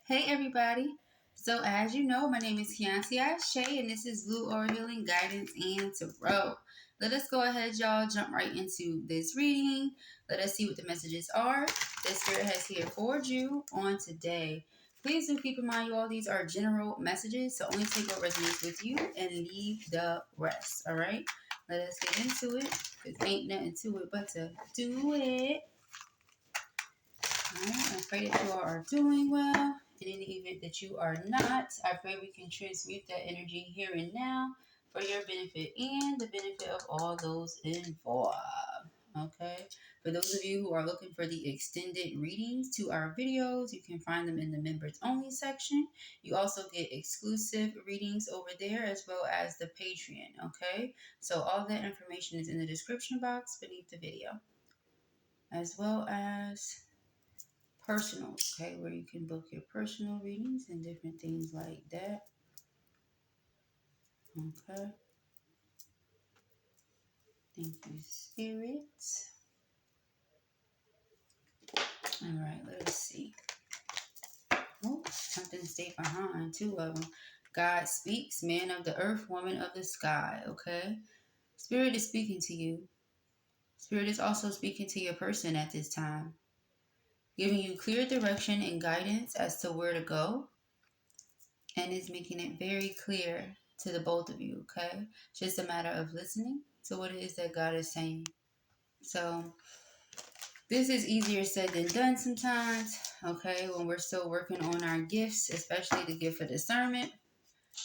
Hey everybody! So as you know, my name is Kianti Ayshea and this is Blue Aura Healing Guidance and Tarot. Let us go ahead, y'all, jump right into this reading. Let us see what the messages are that Spirit has here for you on today. Please do keep in mind, you all, these are general messages, so only take what resonates with you and leave the rest, all right? Let us get into it, because ain't nothing to it but to do it. Alright, I pray that you all are doing well. In the event that you are not, I pray we can transmute that energy here and now for your benefit and the benefit of all those involved. Okay? For those of you who are looking for the extended readings to our videos, you can find them in the members only section. You also get exclusive readings over there as well as the Patreon. Okay? So all that information is in the description box beneath the video, as well as personal, okay, where you can book your personal readings and different things like that. Okay. Thank you, Spirit. All right, let's see. Oh, something stayed behind. Two of them. God speaks, man of the earth, woman of the sky. Okay. Spirit is speaking to you. Spirit is also speaking to your person at this time, giving you clear direction and guidance as to where to go, and is making it very clear to the both of you, okay? Just a matter of listening to what it is that God is saying. So this is easier said than done sometimes, okay? When we're still working on our gifts, especially the gift of discernment.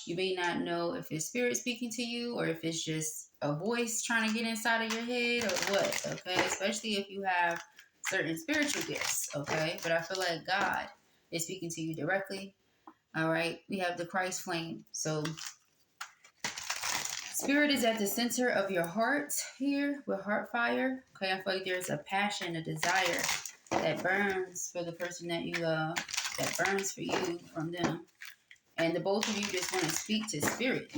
You may not know if it's Spirit speaking to you or if it's just a voice trying to get inside of your head or what, okay? Especially if you have certain spiritual gifts, okay? But I feel like God is speaking to you directly. All right, we have the Christ flame. So Spirit is at the center of your heart here with heart fire. Okay, I feel like there's a passion, a desire that burns for the person that you love, that burns for you from them. And the both of you just want to speak to Spirit,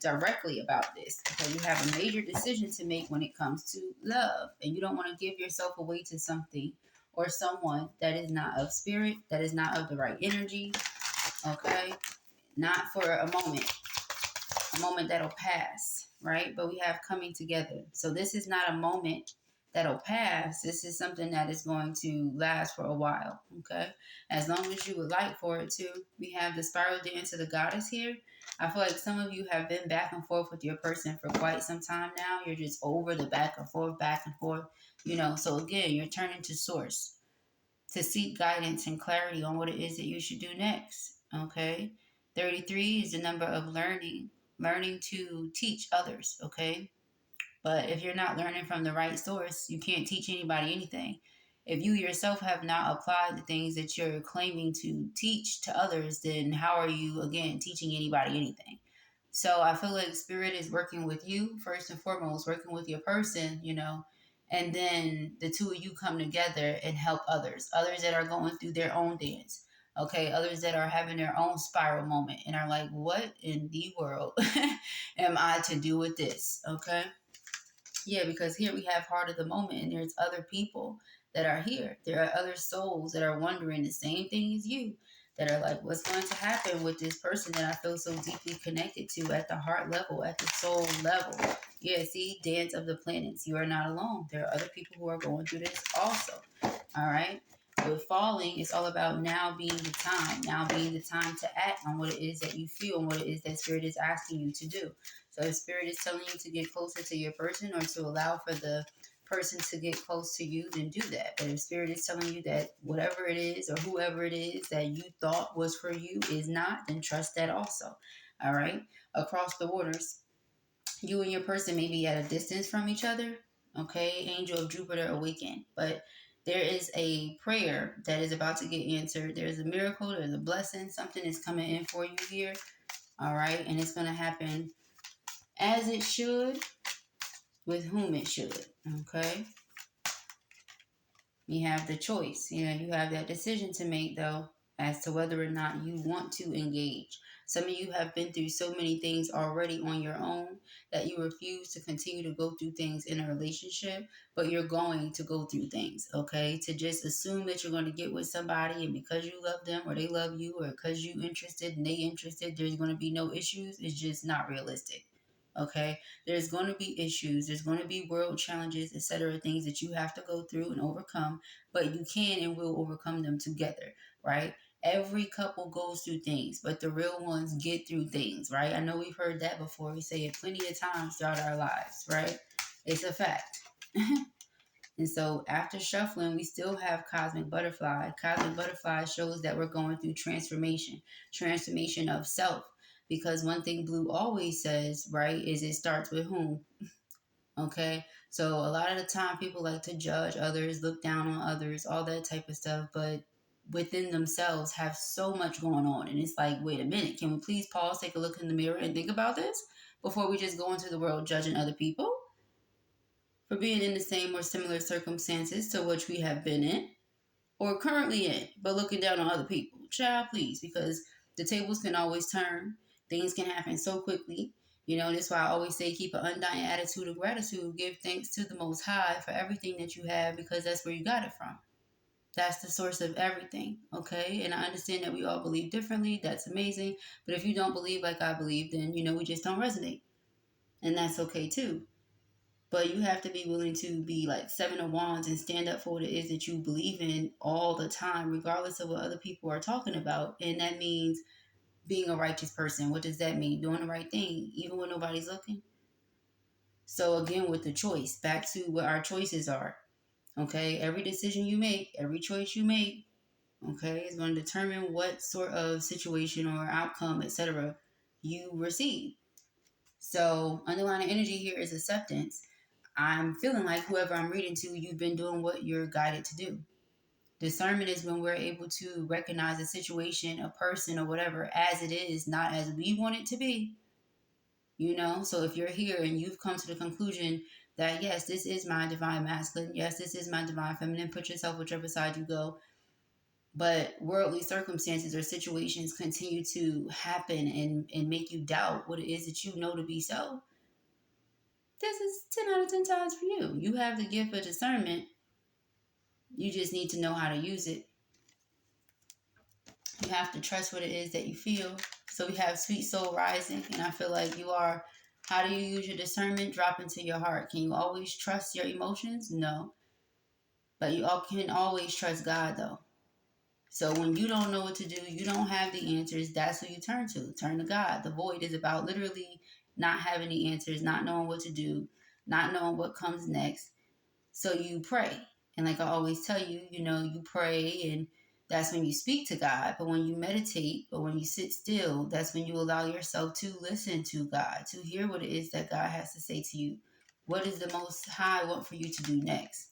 directly about this. Because you have a major decision to make when it comes to love. And you don't want to give yourself away to something or someone that is not of Spirit, that is not of the right energy. Okay? Not for a moment that'll pass, right? But we have coming together. So this is not a moment that'll pass. This is something that is going to last for a while, okay? As long as you would like for it to. We have the spiral dance of the goddess here. I feel like some of you have been back and forth with your person for quite some time now. You're just over the back and forth, So again, you're turning to source to seek guidance and clarity on what it is that you should do next, okay? 33 is the number of learning to teach others, okay? But if you're not learning from the right source, you can't teach anybody anything. If you yourself have not applied the things that you're claiming to teach to others, then how are you, again, teaching anybody anything? So I feel like Spirit is working with you, first and foremost, working with your person, and then the two of you come together and help others that are going through their own dance. Okay, others that are having their own spiral moment and are like, what in the world am I to do with this? Okay. Yeah, because here we have heart of the moment and there's other people that are here. There are other souls that are wondering the same thing as you, that are like, what's going to happen with this person that I feel so deeply connected to at the heart level, at the soul level? Yeah, see, dance of the planets. You are not alone. There are other people who are going through this also. All right. With falling, it's all about now being the time to act on what it is that you feel and what it is that Spirit is asking you to do. So if Spirit is telling you to get closer to your person or to allow for the person to get close to you, then do that. But if Spirit is telling you that whatever it is or whoever it is that you thought was for you is not, then trust that also. All right. Across the waters, you and your person may be at a distance from each other. Okay. Angel of Jupiter awaken. But there is a prayer that is about to get answered. There's a miracle. There's a blessing. Something is coming in for you here. All right. And it's going to happen as it should, with whom it should, okay? You have the choice. You have that decision to make, though, as to whether or not you want to engage. Some of you have been through so many things already on your own that you refuse to continue to go through things in a relationship, but you're going to go through things, okay? To just assume that you're going to get with somebody and because you love them or they love you or because you interested and they interested, there's going to be no issues. It's just not realistic, okay? There's going to be issues. There's going to be world challenges, etc., things that you have to go through and overcome, but you can and will overcome them together, right? Every couple goes through things, but the real ones get through things, right? I know we've heard that before. We say it plenty of times throughout our lives, right? It's a fact. And so after shuffling, we still have Cosmic Butterfly. Cosmic Butterfly shows that we're going through transformation of self. Because one thing Blue always says, right, is it starts with whom? Okay, so a lot of the time people like to judge others, look down on others, all that type of stuff, but within themselves have so much going on. And it's like, wait a minute, can we please pause, take a look in the mirror and think about this before we just go into the world judging other people for being in the same or similar circumstances to which we have been in or currently in, but looking down on other people. Child, please, because the tables can always turn. Things can happen so quickly. You know, that's why I always say keep an undying attitude of gratitude. Give thanks to the Most High for everything that you have because that's where you got it from. That's the source of everything, okay? And I understand that we all believe differently. That's amazing. But if you don't believe like I believe, then, you know, we just don't resonate. And that's okay, too. But you have to be willing to be like Seven of Wands and stand up for what it is that you believe in all the time, regardless of what other people are talking about. And that means being a righteous person. What does that mean? Doing the right thing, even when nobody's looking. So again, with the choice, back to what our choices are. Okay, every decision you make, every choice you make, okay, is going to determine what sort of situation or outcome, etc., you receive. So underlying energy here is acceptance. I'm feeling like whoever I'm reading to, you've been doing what you're guided to do. Discernment is when we're able to recognize a situation, a person, or whatever as it is, not as we want it to be. You know, so if you're here and you've come to the conclusion that, yes, this is my divine masculine, yes, this is my divine feminine, put yourself whichever side you go. But worldly circumstances or situations continue to happen and make you doubt what it is that you know to be so. This is 10 out of 10 times for you. You have the gift of discernment. You just need to know how to use it. You have to trust what it is that you feel. So we have Sweet Soul Rising, and I feel like you are. How do you use your discernment? Drop into your heart. Can you always trust your emotions? No. But you can always trust God, though. So when you don't know what to do, you don't have the answers, that's who you turn to. Turn to God. The void is about literally not having the answers, not knowing what to do, not knowing what comes next. So you pray. And like I always tell you, you know, you pray and that's when you speak to God. But when you meditate or when you sit still, that's when you allow yourself to listen to God, to hear what it is that God has to say to you. What does the Most High want for you to do next?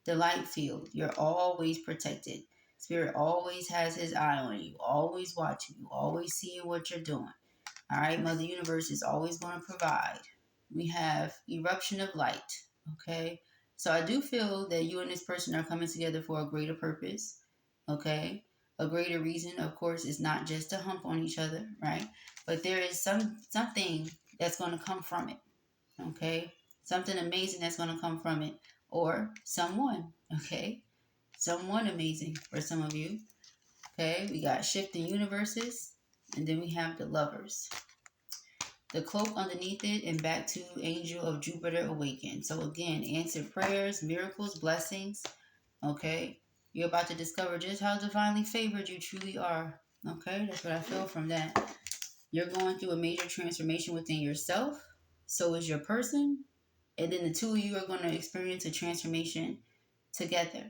The light field. You're always protected. Spirit always has his eye on you, always watching you, always seeing what you're doing. All right, Mother Universe is always going to provide. We have eruption of light, okay? So I do feel that you and this person are coming together for a greater purpose, okay? A greater reason, of course, is not just to hump on each other, right? But there is something that's going to come from it, okay? Something amazing that's going to come from it, or someone, okay? Someone amazing for some of you, okay? We got shifting universes, and then we have the lovers. The cloak underneath it, and back to Angel of Jupiter Awakened. So again, answered prayers, miracles, blessings, okay? You're about to discover just how divinely favored you truly are, okay? That's what I feel from that. You're going through a major transformation within yourself. So is your person. And then the two of you are going to experience a transformation together,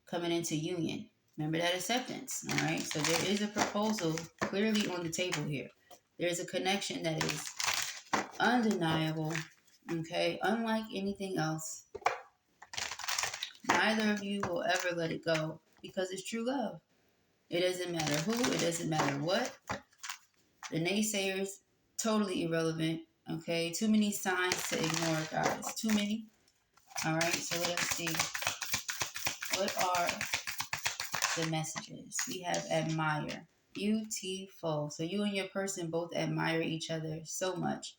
coming into union. Remember that acceptance, all right? So there is a proposal clearly on the table here. There's a connection that is undeniable, okay? Unlike anything else. Neither of you will ever let it go because it's true love. It doesn't matter who, it doesn't matter what. The naysayers, totally irrelevant, okay? Too many signs to ignore, guys. Too many. All right, so let's see. What are the messages. We have admire. Beautiful. So you and your person both admire each other so much.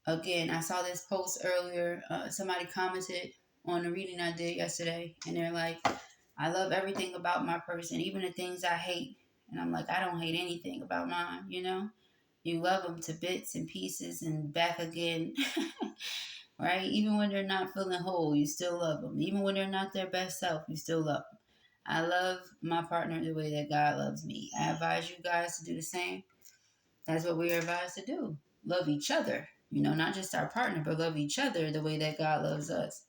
Again, I saw this post earlier. Somebody commented on the reading I did yesterday, and they're like, I love everything about my person, even the things I hate. And I'm like, I don't hate anything about mine, you know? You love them to bits and pieces and back again, right? Even when they're not feeling whole, you still love them. Even when they're not their best self, you still love them. I love my partner the way that God loves me. I advise you guys to do the same. That's what we're advised to do. Love each other. You know, not just our partner, but love each other the way that God loves us.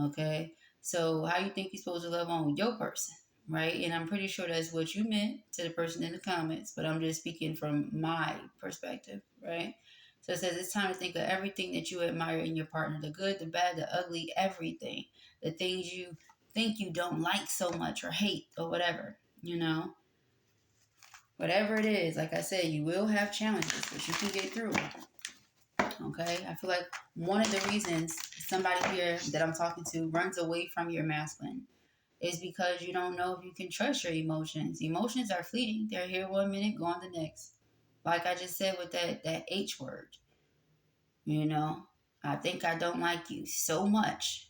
Okay? So how you think you're supposed to love on your person, right? And I'm pretty sure that's what you meant to the person in the comments, but I'm just speaking from my perspective, right? So it says it's time to think of everything that you admire in your partner, the good, the bad, the ugly, everything. The things you think you don't like so much or hate or whatever, you know? Whatever it is, like I said, you will have challenges, but you can get through them. Okay? I feel like one of the reasons somebody here that I'm talking to runs away from your masculine is because you don't know if you can trust your emotions. Emotions are fleeting. They're here 1 minute, gone the next. Like I just said with that H word. You know, I think I don't like you so much.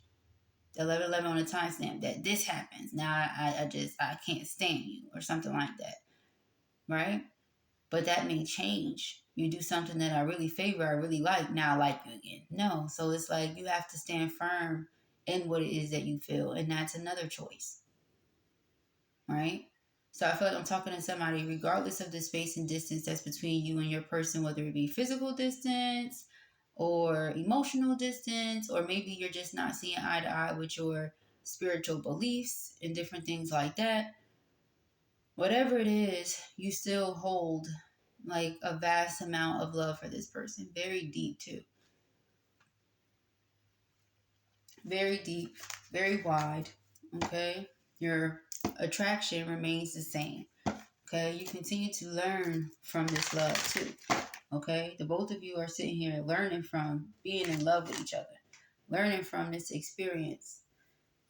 11:11 on the timestamp that this happens. Now I can't stand you or something like that. Right? But that may change. You do something that I really favor, I really like, now I like you again. No. So it's like you have to stand firm in what it is that you feel. And that's another choice. Right? So I feel like I'm talking to somebody, regardless of the space and distance that's between you and your person, whether it be physical distance or emotional distance, or maybe you're just not seeing eye to eye with your spiritual beliefs and different things like that. Whatever it is, you still hold like a vast amount of love for this person. Very deep too. Very deep, very wide. Okay. Your attraction remains the same. Okay. You continue to learn from this love too. Okay. The both of you are sitting here learning from being in love with each other, learning from this experience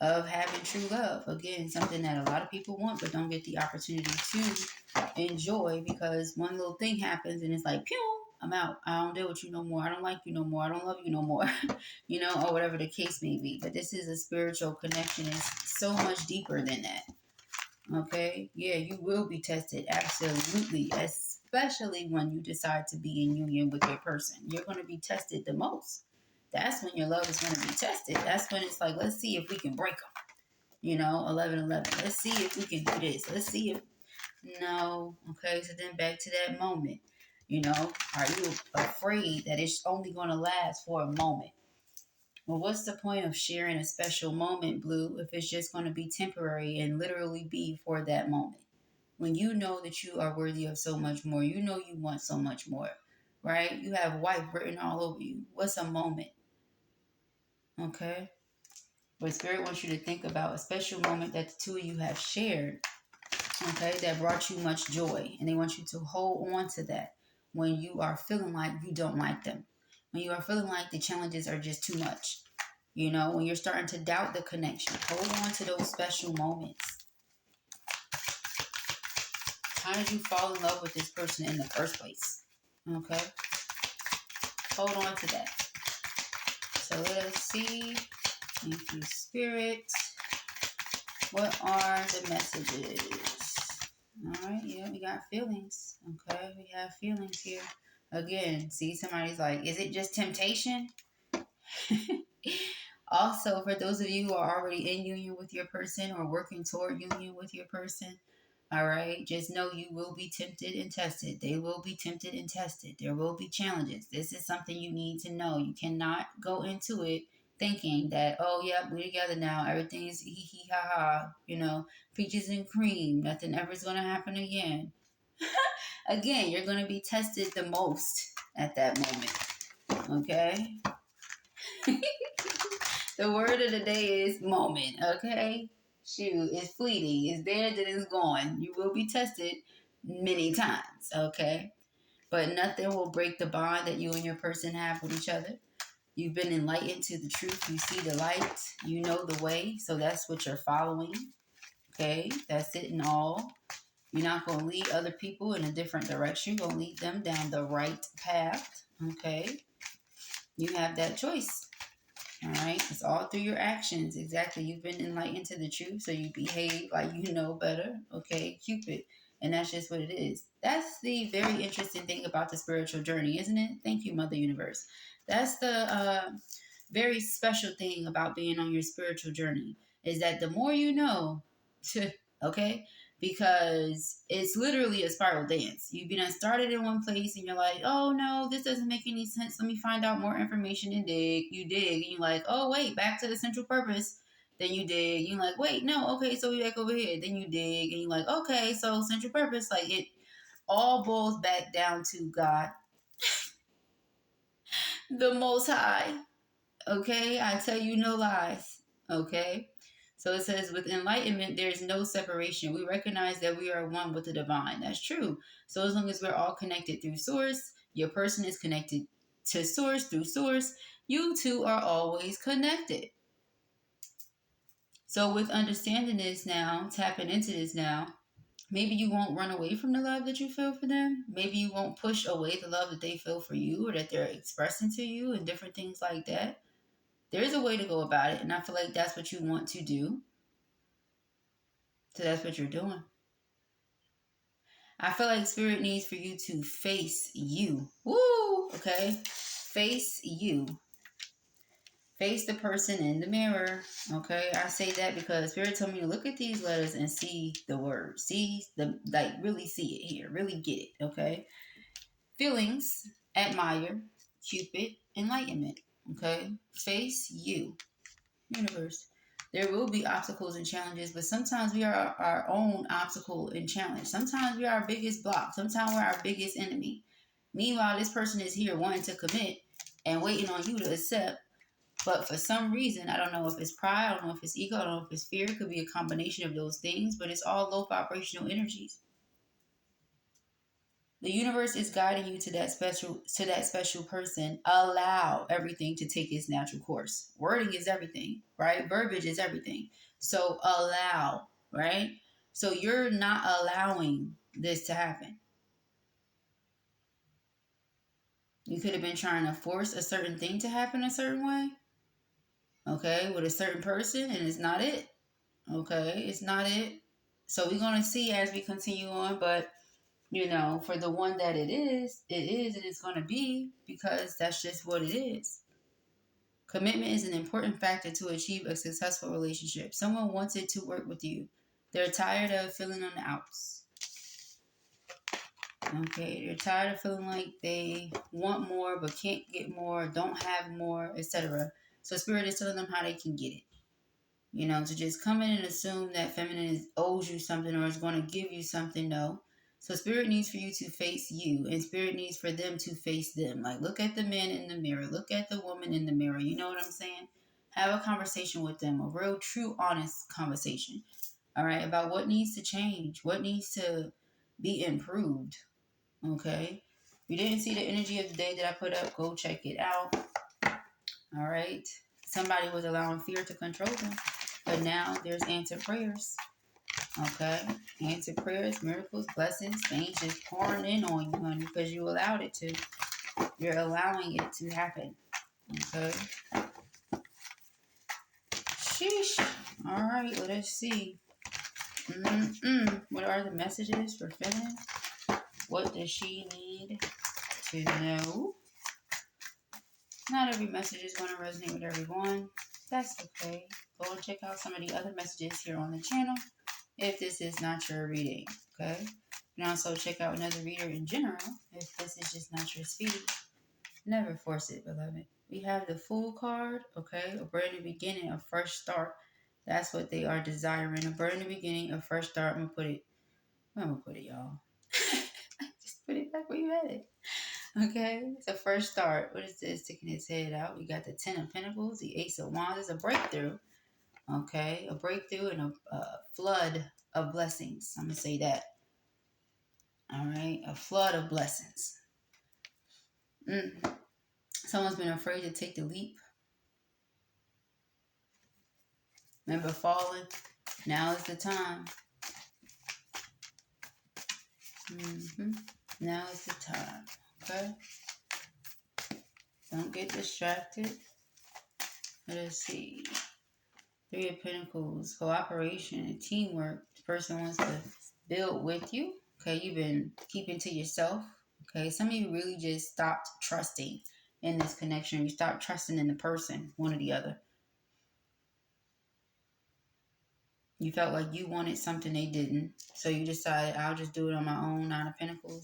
of having true love. Again, something that a lot of people want but don't get the opportunity to enjoy because one little thing happens and it's like, pew, I'm out. I don't deal with you no more. I don't like you no more. I don't love you no more. You know, or whatever the case may be. But this is a spiritual connection. It's so much deeper than that. Okay? Yeah, you will be tested. Absolutely. Especially when you decide to be in union with your person. You're going to be tested the most. That's when your love is going to be tested. That's when it's like, let's see if we can break them. You know, 11:11. Let's see if we can do this. Let's see if... No. Okay, so then back to that moment. You know, are you afraid that it's only going to last for a moment? Well, what's the point of sharing a special moment, Blue, if it's just going to be temporary and literally be for that moment? When you know that you are worthy of so much more, you know you want so much more, right? You have wife written all over you. What's a moment? Okay? But Spirit wants you to think about a special moment that the two of you have shared, okay, that brought you much joy. And they want you to hold on to that when you are feeling like you don't like them. When you are feeling like the challenges are just too much. You know, when you're starting to doubt the connection, hold on to those special moments. How did you fall in love with this person in the first place? Okay? Hold on to that. So let us see. Thank you, Spirit. What are the messages? All right, yeah, we got feelings. Okay, we have feelings here. Again, see, somebody's like, is it just temptation? Also, for those of you who are already in union with your person or working toward union with your person, all right, just know you will be tempted and tested. They will be tempted and tested. There will be challenges. This is something you need to know. You cannot go into it thinking that, oh, yeah, we're together now. Everything is hee hee ha ha, you know, peaches and cream. Nothing ever is going to happen again. Again, you're going to be tested the most at that moment. Okay? The word of the day is moment. Okay? Shoot, it's fleeting. It's there, then it's gone. You will be tested many times. Okay? But nothing will break the bond that you and your person have with each other. You've been enlightened to the truth. You see the light. You know the way. So that's what you're following. Okay, that's it and all. You're not going to lead other people in a different direction. You're going to lead them down the right path. Okay, you have that choice. All right, it's all through your actions. Exactly. You've been enlightened to the truth, so you behave like you know better. Okay, Cupid. And that's just what it is. That's the very interesting thing about the spiritual journey, isn't it? Thank you, Mother Universe. That's the very special thing about being on your spiritual journey, is that the more you know, okay, because it's literally a spiral dance. You've been started in one place and you're like, oh no, this doesn't make any sense. Let me find out more information and dig. You dig and you're like, oh wait, back to the central purpose. Then you dig. You're like, wait, no, okay, so we back over here. Then you dig and you're like, okay, so central purpose. Like it all boils back down to God, the Most High. Okay, I tell you no lies. Okay. So it says, with enlightenment, there's no separation. We recognize that we are one with the divine. That's true. So as long as we're all connected through source, your person is connected to source through source, you two are always connected. So with understanding this now, tapping into this now, maybe you won't run away from the love that you feel for them. Maybe you won't push away the love that they feel for you or that they're expressing to you and different things like that. There is a way to go about it, and I feel like that's what you want to do. So that's what you're doing. I feel like Spirit needs for you to face you. Woo! Okay? Face you. Face the person in the mirror. Okay? I say that because Spirit told me to look at these letters and see the word. See the, like, really see it here. Really get it. Okay? Feelings, admire, Cupid, enlightenment. Okay? Face you. Universe. There will be obstacles and challenges, but sometimes we are our own obstacle and challenge. Sometimes we are our biggest block. Sometimes we're our biggest enemy. Meanwhile, this person is here wanting to commit and waiting on you to accept. But for some reason, I don't know if it's pride, I don't know if it's ego, I don't know if it's fear. It could be a combination of those things, but it's all low vibrational energies. The universe is guiding you to that special person. Allow everything to take its natural course. Wording is everything, right? Verbiage is everything. So allow, right? So you're not allowing this to happen. You could have been trying to force a certain thing to happen a certain way, okay, with a certain person, and it's not it. Okay, it's not it. So we're going to see as we continue on, but you know, for the one that it is, and it's going to be, because that's just what it is. Commitment is an important factor to achieve a successful relationship. Someone wanted to work with you. They're tired of feeling on the outs. Okay, they're tired of feeling like they want more but can't get more, don't have more, etc. So Spirit is telling them how they can get it. You know, to just come in and assume that feminine owes you something or is going to give you something, no. So Spirit needs for you to face you, and Spirit needs for them to face them. Like, look at the man in the mirror. Look at the woman in the mirror. You know what I'm saying? Have a conversation with them, a real, true, honest conversation. All right, about what needs to change, what needs to be improved. Okay? If you didn't see the energy of the day that I put up, go check it out. All right? Somebody was allowing fear to control them, but now there's answered prayers. Okay, answered prayers, miracles, blessings, things just pouring in on you, honey, because you allowed it to. You're allowing it to happen. Okay. Sheesh. All right, let us see. What are the messages for feminine? What does she need to know? Not every message is going to resonate with everyone. That's okay. Go and check out some of the other messages here on the channel if this is not your reading, okay? You can also check out another reader in general if this is just not your speed. Never force it, beloved. We have the Fool card, okay? A brand new beginning, a fresh start. That's what they are desiring. A brand new beginning, a fresh start. I'm going to put it, y'all. Just put it back where you had it. Okay? It's a fresh start. What is this? Sticking its head out. We got the Ten of Pentacles, the Ace of Wands. It's a breakthrough. Okay, a breakthrough and a flood of blessings. I'm going to say that. All right, a flood of blessings. Someone's been afraid to take the leap. Remember falling? Now is the time. Now is the time. Okay? Don't get distracted. Let us see. Three of Pentacles, cooperation and teamwork. The person wants to build with you. Okay, you've been keeping to yourself. Okay, some of you really just stopped trusting in this connection. You stopped trusting in the person, one or the other. You felt like you wanted something they didn't. So you decided, I'll just do it on my own. Nine of Pentacles.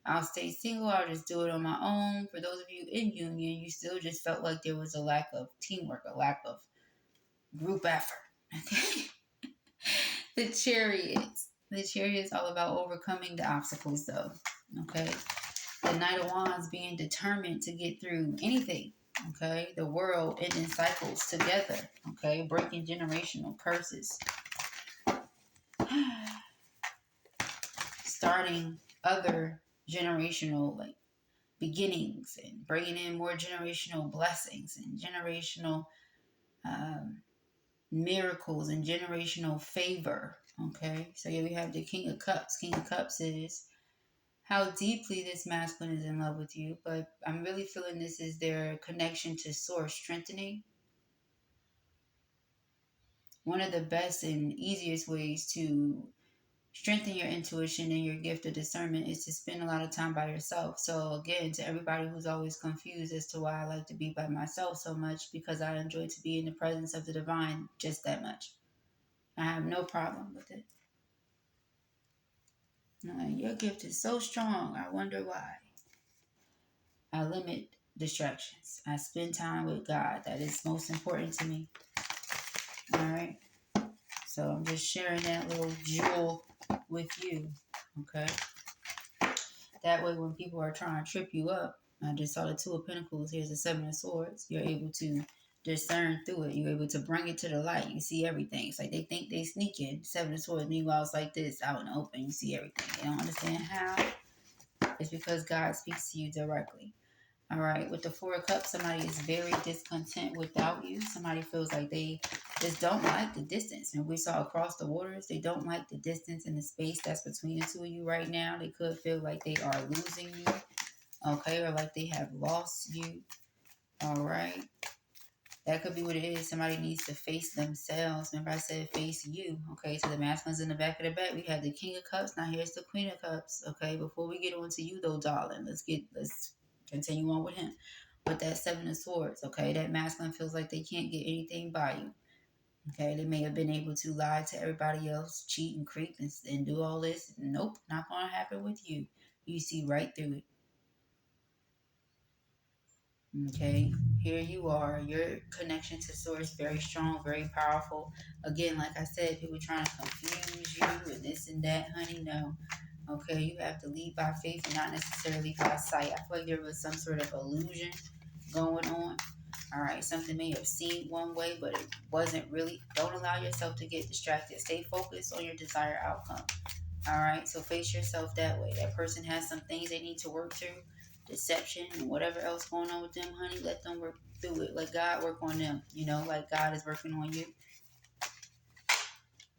I'll stay single. I'll just do it on my own. For those of you in union, you still just felt like there was a lack of teamwork, a lack of group effort. Okay. The Chariot. The Chariot is all about overcoming the obstacles, though. Okay. The Knight of Wands being determined to get through anything. Okay. The world ending cycles together. Okay. Breaking generational curses. Starting other generational beginnings and bringing in more generational blessings and generational miracles and generational favor. Okay, so here we have the King of Cups. King of Cups is how deeply this masculine is in love with you, but I'm really feeling this is their connection to source strengthening. One of the best and easiest ways to strengthen your intuition and your gift of discernment is to spend a lot of time by yourself. So again, to everybody who's always confused as to why I like to be by myself so much, because I enjoy to be in the presence of the divine just that much. I have no problem with it. Your gift is so strong. I wonder why. I limit distractions. I spend time with God. That is most important to me. All right. So I'm just sharing that little jewel with you. Okay. That way, when people are trying to trip you up, I just saw the Two of Pentacles. Here's the Seven of Swords. You're able to discern through it. You're able to bring it to the light. You see everything. It's like they think they sneaking. Seven of Swords. Meanwhile, it's like this out in the open. You see everything. You don't understand how. It's because God speaks to you directly. All right. With the Four of Cups, somebody is very discontent without you. Somebody feels like they just don't like the distance. And we saw across the waters, they don't like the distance and the space that's between the two of you right now. They could feel like they are losing you. Okay. Or like they have lost you. All right. That could be what it is. Somebody needs to face themselves. Remember I said face you. Okay. So the masculine's in the back of the back. We have the King of Cups. Now here's the Queen of Cups. Okay. Before we get on to you though, darling, let's continue on with him. With that Seven of Swords. Okay. That masculine feels like they can't get anything by you. Okay. They may have been able to lie to everybody else, cheat and creep and do all this. Nope. Not going to happen with you. You see right through it. Okay, here you are. Your connection to source very strong, very powerful. Again, like I said, people trying to confuse you and this and that, honey. No. Okay, you have to lead by faith and not necessarily by sight. I feel like there was some sort of illusion going on. All right, something may have seemed one way, but it wasn't really. Don't allow yourself to get distracted. Stay focused on your desired outcome. All right, so face yourself that way. That person has some things they need to work through, deception and whatever else going on with them, honey. Let them work through it. Let God work on them, like God is working on you.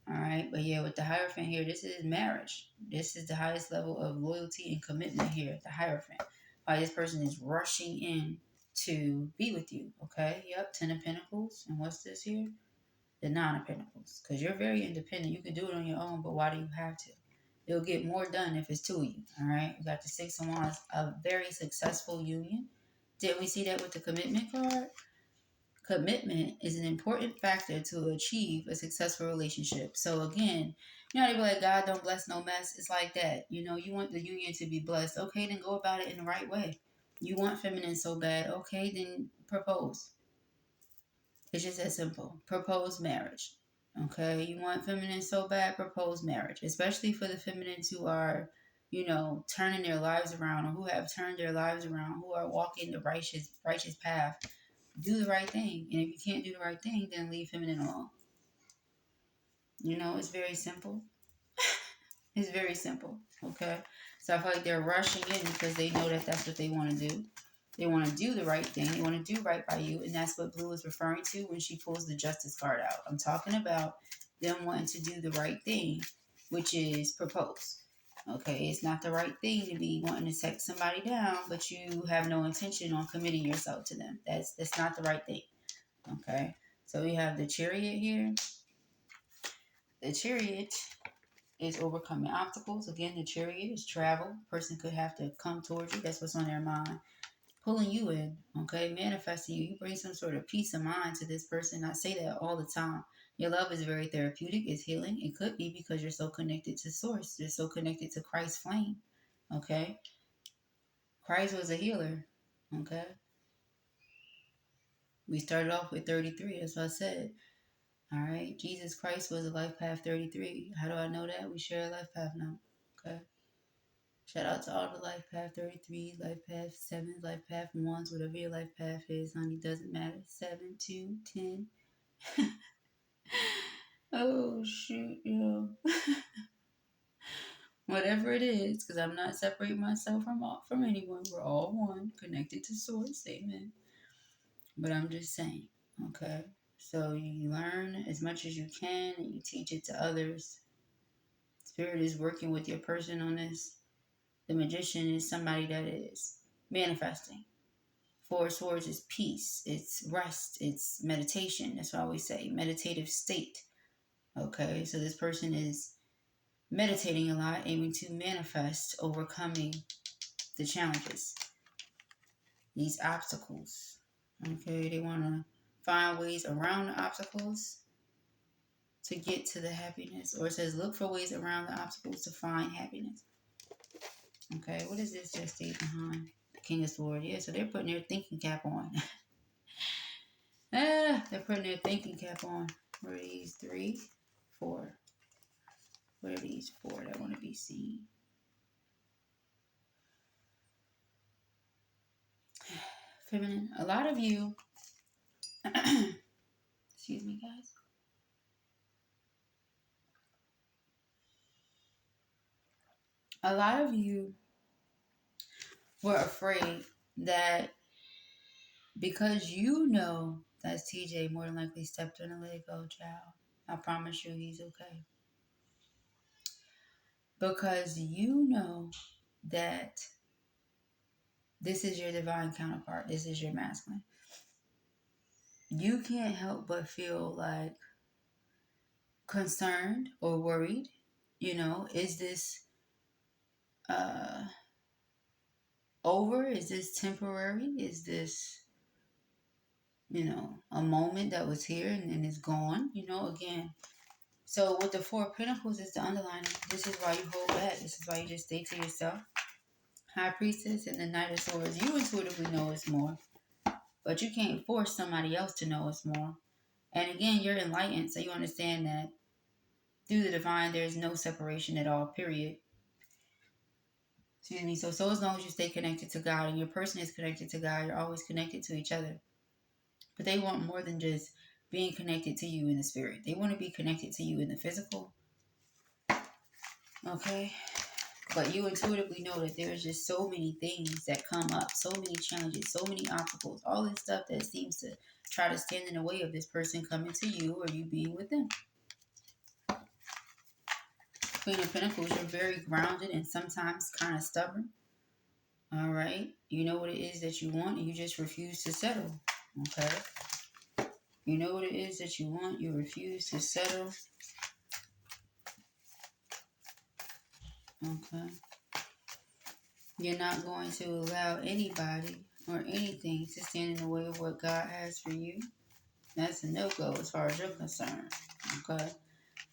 All right, but yeah, with the Hierophant here, this is marriage. This is the highest level of loyalty and commitment here, the Hierophant. Why this person is rushing in to be with you, okay? Yep, Ten of Pentacles. And what's this here? The Nine of Pentacles. Because you're very independent. You can do it on your own, but why do you have to? It'll get more done if it's two of you, all right? We got the Six of Wands, a very successful union. Didn't we see that with the Commitment card? Commitment is an important factor to achieve a successful relationship. So again, they be like, God don't bless no mess. It's like that. You want the union to be blessed. Okay, then go about it in the right way. You want feminine so bad. Okay, then propose. It's just that simple. Propose marriage. Okay, you want feminine so bad, propose marriage. Especially for the feminines who are, turning their lives around, or who have turned their lives around, who are walking the righteous path. Do the right thing. And if you can't do the right thing, then leave feminine alone. It's very simple. It's very simple. Okay, so I feel like they're rushing in because they know that that's what they want to do. They want to do the right thing. They want to do right by you. And that's what Blue is referring to when she pulls the Justice card out. I'm talking about them wanting to do the right thing, which is propose. Okay, it's not the right thing to be wanting to set somebody down, but you have no intention on committing yourself to them. That's not the right thing. Okay, so we have the Chariot here. The Chariot is overcoming obstacles. Again, the Chariot is travel. Person could have to come towards you. That's what's on their mind. Pulling you in, okay, manifesting you. You bring some sort of peace of mind to this person. I say that all the time. Your love is very therapeutic. It's healing. It could be because you're so connected to Source. You're so connected to Christ's flame, okay? Christ was a healer, okay? We started off with 33, as I said. All right, Jesus Christ was a life path 33. How do I know that? We share a life path now, okay? Shout out to all the life path 33, life path 7, life path 1s, whatever your life path is, honey, doesn't matter. 7, 2, 10. Oh, shoot, yo. Whatever it is, because I'm not separating myself from anyone. We're all one, connected to Source, amen. But I'm just saying, okay? So you learn as much as you can, and you teach it to others. Spirit is working with your person on this. The Magician is somebody that is manifesting. Four of Swords is peace, it's rest, it's meditation. That's what I always say, meditative state. Okay, so this person is meditating a lot, aiming to manifest, overcoming the challenges, these obstacles. Okay, they want to find ways around the obstacles to get to the happiness. Or it says look for ways around the obstacles to find happiness. Okay, what is this that stayed behind? The King of Swords. Yeah, so they're putting their thinking cap on. They're putting their thinking cap on. What are these? 3, 4. What are these 4 that want to be seen? Feminine. A lot of you, excuse me, guys. A lot of you were afraid that because you know that's TJ more than likely stepped on a Lego child. I promise you he's okay. Because you know that this is your divine counterpart. This is your masculine. You can't help but feel like concerned or worried. You know, is this over? Is this temporary? Is this, a moment that was here and then it's gone? Again. So with the 4 of Pentacles is the underlining. This is why you hold back. This is why you just stay to yourself. High Priestess and the Knight of Swords. You intuitively know it's more. But you can't force somebody else to know it's more. And again, you're enlightened. So you understand that through the divine, there's no separation at all, period. Excuse me. So as long as you stay connected to God and your person is connected to God, you're always connected to each other. But they want more than just being connected to you in the spirit. They want to be connected to you in the physical. Okay? But you intuitively know that there's just so many things that come up, so many challenges, so many obstacles, all this stuff that seems to try to stand in the way of this person coming to you or you being with them. Queen of Pentacles, you're very grounded and sometimes kind of stubborn. All right? You know what it is that you want and you just refuse to settle. Okay? You know what it is that you want, you refuse to settle. Okay? You're not going to allow anybody or anything to stand in the way of what God has for you. That's a no-go as far as you're concerned. Okay?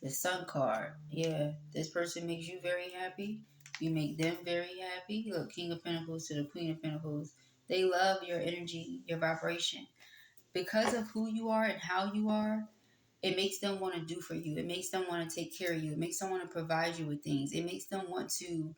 The Sun card. Yeah. This person makes you very happy. You make them very happy. Look, King of Pentacles to the Queen of Pentacles. They love your energy, your vibration. Because of who you are and how you are, it makes them want to do for you. It makes them want to take care of you. It makes them want to provide you with things. It makes them want to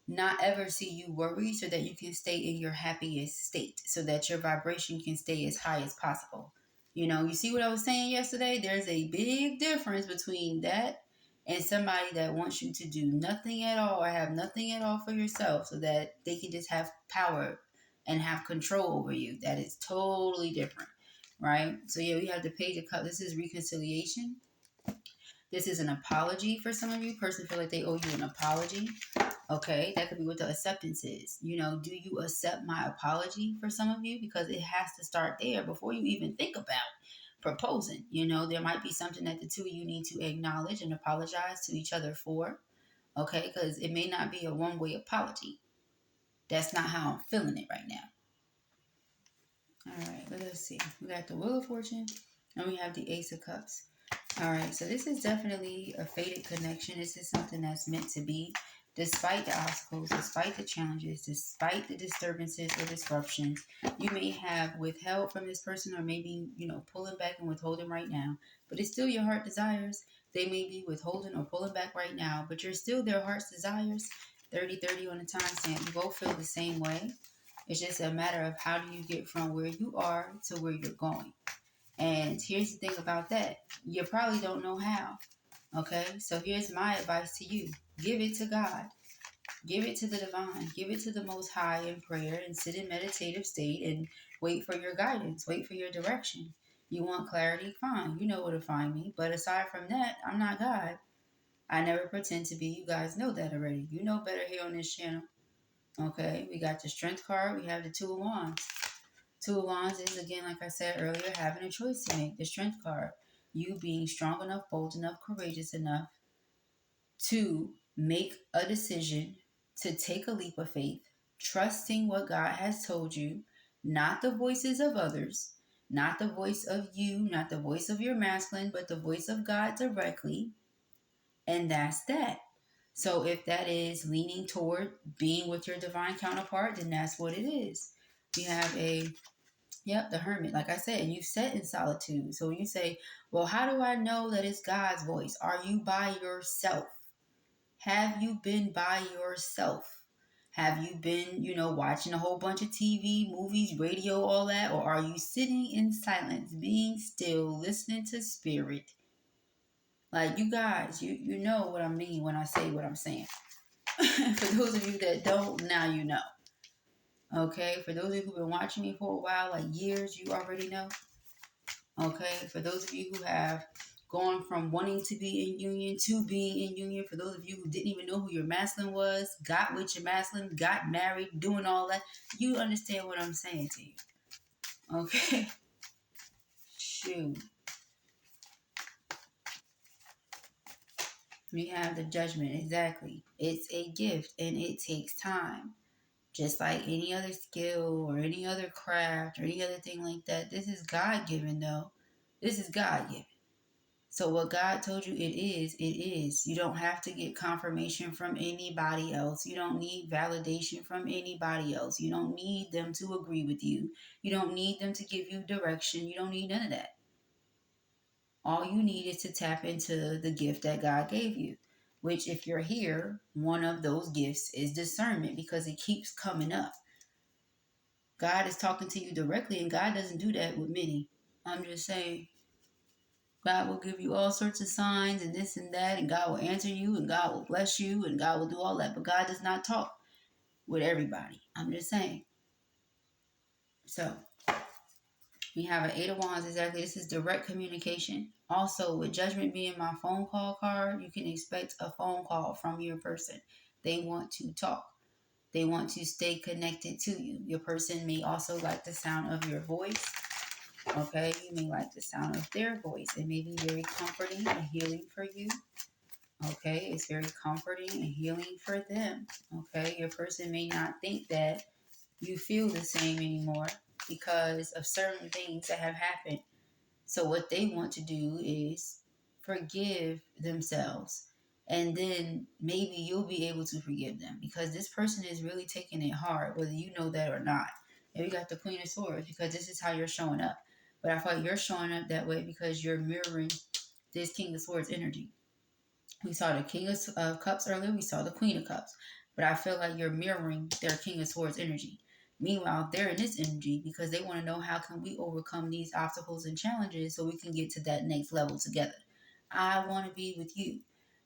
not ever see you worry so that you can stay in your happiest state, so that your vibration can stay as high as possible. You see what I was saying yesterday? There's a big difference between that and somebody that wants you to do nothing at all or have nothing at all for yourself so that they can just have power and have control over you. That is totally different, right? So yeah, we have the Page of Cups. This is reconciliation. This is an apology for some of you. Person feel like they owe you an apology. Okay, that could be what the acceptance is. You know, do you accept my apology for some of you? Because it has to start there before you even think about proposing. You know, there might be something that the two of you need to acknowledge and apologize to each other for. Okay, because it may not be a one-way apology. That's not how I'm feeling it right now. All right, let us see. We got the Wheel of Fortune and we have the Ace of Cups. All right, so this is definitely a fated connection. This is something that's meant to be. Despite the obstacles, despite the challenges, despite the disturbances or disruptions you may have withheld from this person, or maybe, you know, pulling back and withholding right now, but it's still your heart desires. They may be withholding or pulling back right now, but you're still their heart's desires. 30-30 on the timestamp. You both feel the same way. It's just a matter of how do you get from where you are to where you're going. And here's the thing about that. You probably don't know how. Okay? So here's my advice to you. Give it to God. Give it to the divine. Give it to the Most High in prayer and sit in meditative state and wait for your guidance. Wait for your direction. You want clarity? Fine. You know where to find me. But aside from that, I'm not God. I never pretend to be. You guys know that already. You know better here on this channel. Okay? We got the Strength card. We have the Two of Wands. Two of Wands is, again, like I said earlier, having a choice to make. The Strength card. You being strong enough, bold enough, courageous enough to make a decision, to take a leap of faith, trusting what God has told you, not the voices of others, not the voice of you, not the voice of your masculine, but the voice of God directly. And that's that. So if that is leaning toward being with your divine counterpart, then that's what it is. We have the Hermit, like I said, and you sit in solitude. So when you say, well, how do I know that it's God's voice? Are you by yourself? Have you been by yourself? Have you been, watching a whole bunch of TV, movies, radio, all that? Or are you sitting in silence, being still, listening to spirit? Like, you guys, you know what I mean when I say what I'm saying. For those of you that don't, now you know. Okay? For those of you who've been watching me for a while, like years, you already know. Okay? For those of you who have gone from wanting to be in union to being in union, for those of you who didn't even know who your masculine was, got with your masculine, got married, doing all that, you understand what I'm saying to you. Okay? Shoot. We have the Judgment, exactly. It's a gift and it takes time. Just like any other skill or any other craft or any other thing like that. This is God-given, though. This is God-given. So what God told you it is, it is. You don't have to get confirmation from anybody else. You don't need validation from anybody else. You don't need them to agree with you. You don't need them to give you direction. You don't need none of that. All you need is to tap into the gift that God gave you, which, if you're here, one of those gifts is discernment, because it keeps coming up. God is talking to you directly, and God doesn't do that with many. I'm just saying. God will give you all sorts of signs and this and that, and God will answer you, and God will bless you, and God will do all that. But God does not talk with everybody. I'm just saying. So, we have an Eight of Wands, exactly. This is direct communication. Also, with Judgment being my phone call card, you can expect a phone call from your person. They want to talk. They want to stay connected to you. Your person may also like the sound of your voice. Okay, you may like the sound of their voice. It may be very comforting and healing for you. Okay, it's very comforting and healing for them. Okay, your person may not think that you feel the same anymore because of certain things that have happened. So what they want to do is forgive themselves. And then maybe you'll be able to forgive them, because this person is really taking it hard, whether you know that or not. And we got the Queen of Swords, because this is how you're showing up. But I feel like you're showing up that way because you're mirroring this King of Swords energy. We saw the King of Cups earlier. We saw the Queen of Cups. But I feel like you're mirroring their King of Swords energy. Meanwhile, they're in this energy because they want to know, how can we overcome these obstacles and challenges so we can get to that next level together. I want to be with you.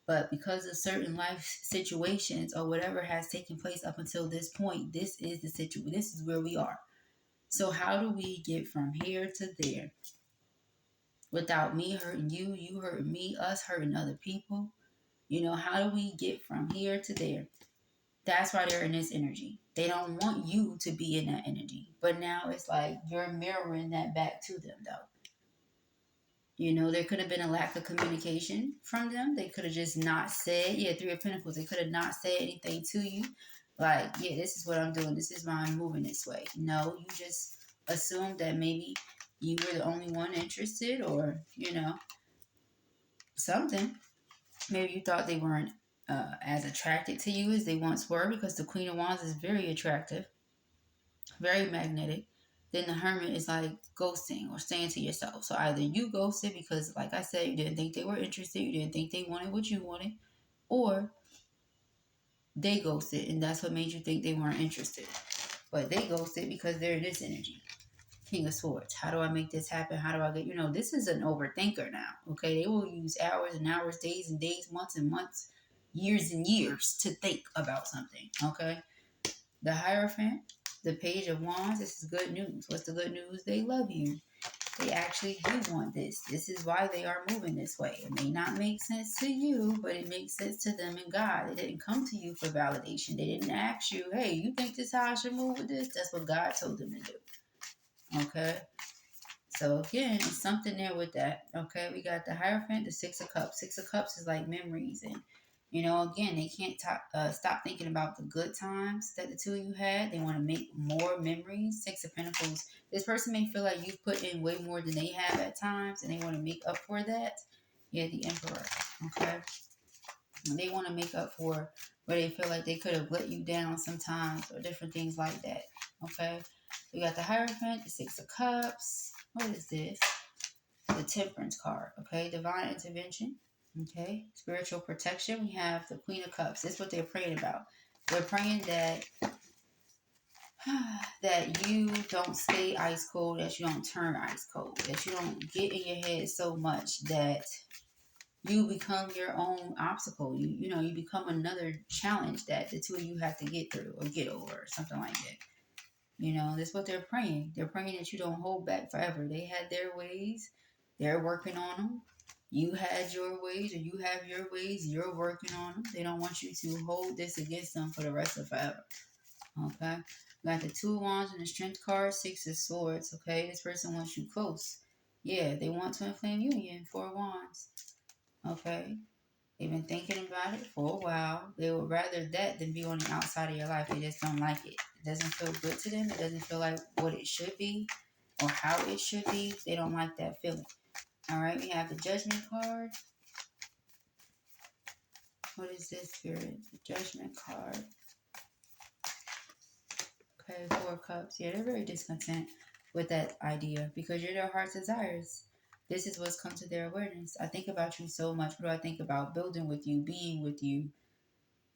But because of certain life situations or whatever has taken place up until this point, this is the situation. This is where we are. So how do we get from here to there? without me hurting you, you hurting me, us hurting other people. You know, how do we get from here to there? That's why they're in this energy. They don't want you to be in that energy. But now it's like you're mirroring that back to them, though. You know, there could have been a lack of communication from them. They could have just not said, yeah, Three of Pentacles. They could have not said anything to you. Like, yeah, this is what I'm doing. This is why I'm moving this way. No, you just assumed that maybe you were the only one interested, or, you know, something. Maybe you thought they weren't as attracted to you as they once were, because the Queen of Wands is very attractive, very magnetic. Then the Hermit is like ghosting or staying to yourself. So either you ghosted because, like I said, you didn't think they were interested, you didn't think they wanted what you wanted, or they ghosted and that's what made you think they weren't interested. But they ghosted because they're in this energy. King of Swords. How do I make this happen? How do I get, this is an overthinker now. Okay. They will use hours and hours, days and days, months and months, years and years to think about something. Okay. The Hierophant, the Page of Wands. This is good news. What's the good news? They love you. They actually do want this. This is why they are moving this way. It may not make sense to you, but it makes sense to them and God. They didn't come to you for validation. They didn't ask you, hey, you think this is how I should move with this? That's what God told them to do. Okay? So again, it's something there with that. Okay? We got the Hierophant, the Six of Cups. Six of Cups is like memories. And, again, they can't stop thinking about the good times that the two of you had. They want to make more memories. Six of Pentacles. This person may feel like you've put in way more than they have at times, and they want to make up for that. Yeah, the Emperor. Okay? And they want to make up for where they feel like they could have let you down sometimes, or different things like that. Okay? We got the Hierophant, the Six of Cups. What is this? The Temperance card. Okay? Divine intervention. Okay? Spiritual protection. We have the Queen of Cups. This is what they're praying about. They're praying that you don't stay ice cold, that you don't turn ice cold, that you don't get in your head so much that you become your own obstacle. You become another challenge that the two of you have to get through or get over, or something like that. That's what they're praying. They're praying that you don't hold back forever. They had their ways. They're working on them. You had your ways, or you have your ways. You're working on them. They don't want you to hold this against them for the rest of forever. Okay? We got the Two of Wands and the Strength card, Six of Swords. Okay? This person wants you close. Yeah, they want to inflame union. Four of Wands. Okay? They've been thinking about it for a while. They would rather that than be on the outside of your life. They just don't like it. It doesn't feel good to them. It doesn't feel like what it should be or how it should be. They don't like that feeling. All right, we have the Judgment card. What is this, Spirit? The Judgment card. Okay, Four of Cups. Yeah, they're very discontent with that idea because you're their heart's desires. This is what's come to their awareness. I think about you so much. What do I think about? Building with you, being with you.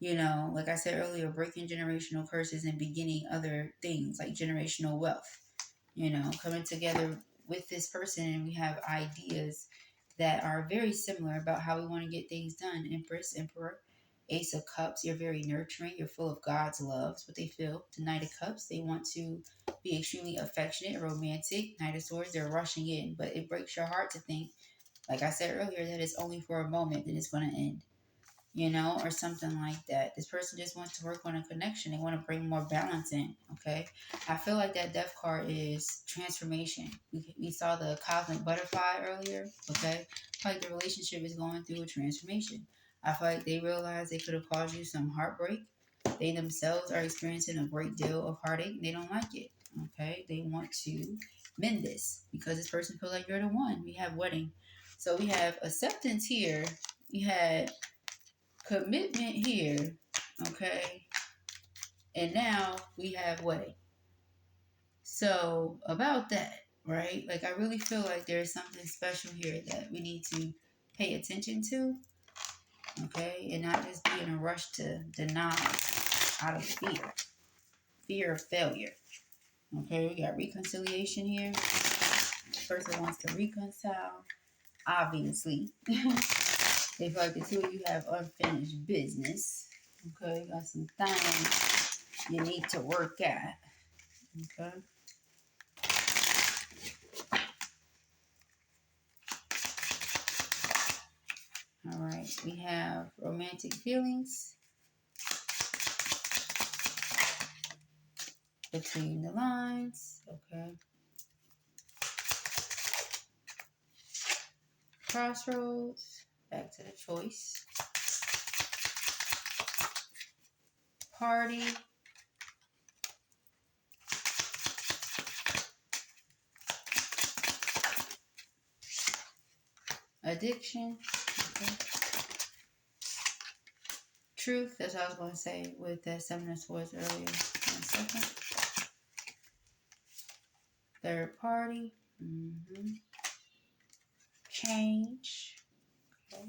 Like I said earlier, breaking generational curses and beginning other things like generational wealth. Coming together with this person, and we have ideas that are very similar about how we want to get things done. Empress, Emperor, Ace of Cups. You're very nurturing. You're full of God's love. That's what they feel. The Knight of Cups. They want to be extremely affectionate, romantic. Knight of Swords. They're rushing in, but it breaks your heart to think, like I said earlier, that it's only for a moment, then it's going to end. Or something like that. This person just wants to work on a connection. They want to bring more balance in, okay? I feel like that Death card is transformation. We saw the cosmic butterfly earlier, okay? I feel like the relationship is going through a transformation. I feel like they realize they could have caused you some heartbreak. They themselves are experiencing a great deal of heartache. They don't like it, okay? They want to mend this because this person feels like you're the one. We have wedding. So we have acceptance here. We had commitment here, okay? And now we have wedding. So about that, right? Like I really feel like there's something special here that we need to pay attention to, okay? And not just be in a rush to deny out of fear of failure. Okay, we got reconciliation here. The person wants to reconcile, obviously. They feel like the two of you have unfinished business. Okay, you got some things you need to work at. Okay. All right. We have romantic feelings between the lines. Okay. Crossroads. Back to the choice. Party. Addiction. Okay. Truth. That's what I was going to say with that Seven of Swords earlier. 1 second. Third party. Change. Okay.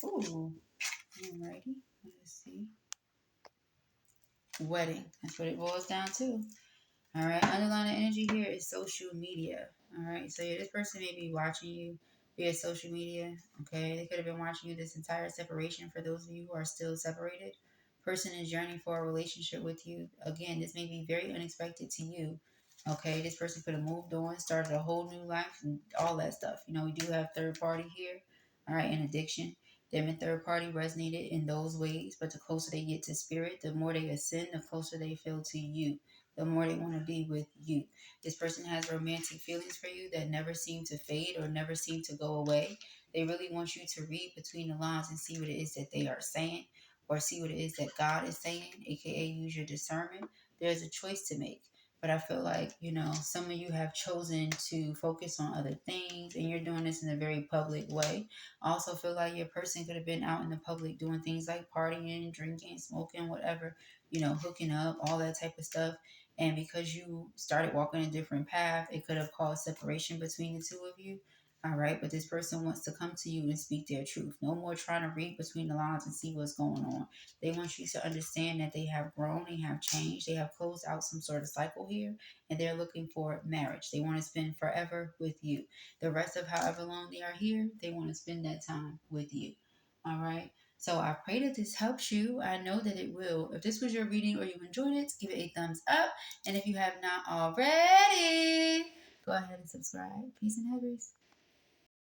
Ooh. Alrighty. Let's see. Wedding. That's what it boils down to. All right. Underlying energy here is social media. All right. So yeah, this person may be watching you via social media. Okay. They could have been watching you this entire separation. For those of you who are still separated, person is yearning for a relationship with you. Again, this may be very unexpected to you. Okay. This person could have moved on, started a whole new life, and all that stuff. You know, we do have third party here. All right. And addiction. Them and third party resonated in those ways, but the closer they get to spirit, the more they ascend, the closer they feel to you, the more they want to be with you. This person has romantic feelings for you that never seem to fade or never seem to go away. They really want you to read between the lines and see what it is that they are saying, or see what it is that God is saying, aka use your discernment. There's a choice to make. But I feel like, you know, some of you have chosen to focus on other things, and you're doing this in a very public way. I also feel like your person could have been out in the public doing things like partying, drinking, smoking, whatever, you know, hooking up, all that type of stuff. And because you started walking a different path, it could have caused separation between the two of you. All right. But this person wants to come to you and speak their truth. No more trying to read between the lines and see what's going on. They want you to understand that they have grown, they have changed, they have closed out some sort of cycle here, and they're looking for marriage. They want to spend forever with you. The rest of however long they are here, they want to spend that time with you. All right. So I pray that this helps you. I know that it will. If this was your reading or you enjoyed it, give it a thumbs up. And if you have not already, go ahead and subscribe. Peace and happiness.